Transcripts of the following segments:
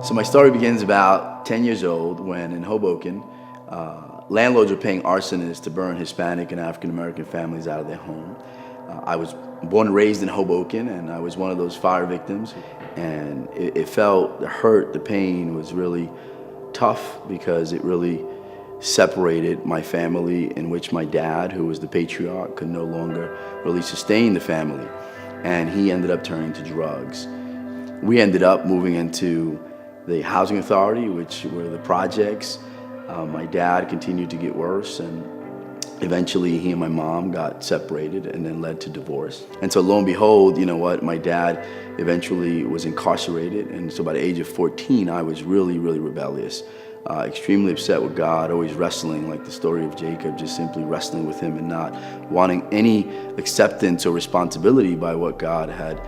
So my story begins about 10 years old when in Hoboken, landlords were paying arsonists to burn Hispanic and African American families out of their home. I was born and raised in Hoboken, and I was one of those fire victims. And it felt, the hurt, the pain was really tough because it really separated my family, in which my dad, who was the patriarch, could no longer really sustain the family. And he ended up turning to drugs. We ended up moving into the housing authority, which were the projects. My dad continued to get worse, and eventually he and my mom got separated and then led to divorce. And so lo and behold, you know what, my dad eventually was incarcerated, and so by the age of 14, I was really, really rebellious. Extremely upset with God, always wrestling, like the story of Jacob, just simply wrestling with him and not wanting any acceptance or responsibility by what God had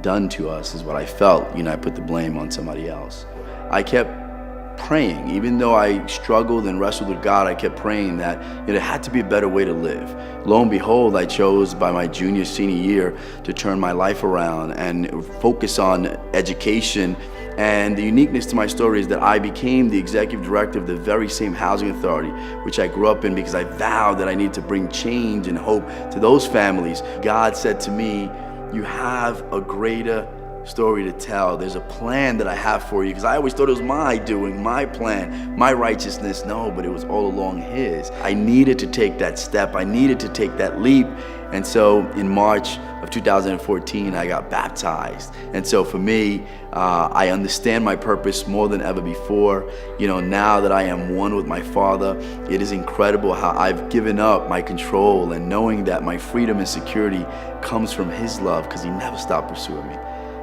done to us is what I felt. I put the blame on somebody else. I kept praying, even though I struggled and wrestled with God, I kept praying that there had to be a better way to live. Lo and behold, I chose by my senior year to turn my life around and focus on education. And the uniqueness to my story is that I became the executive director of the very same housing authority, which I grew up in, because I vowed that I need to bring change and hope to those families. God said to me, "You have a greater story to tell. There's a plan that I have for you," because I always thought it was my doing, my plan, my righteousness. No, but it was all along His. I needed to take that step. I needed to take that leap. And so in March of 2014, I got baptized. And so for me, I understand my purpose more than ever before. Now that I am one with my Father, it is incredible how I've given up my control, and knowing that my freedom and security comes from His love, because He never stopped pursuing me.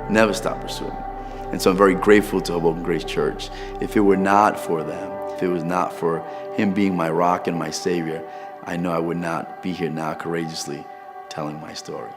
Never stopped pursuing me. And so I'm very grateful to Hoboken Grace Church. If it were not for them, if it was not for Him being my rock and my Savior, I know I would not be here now courageously telling my story.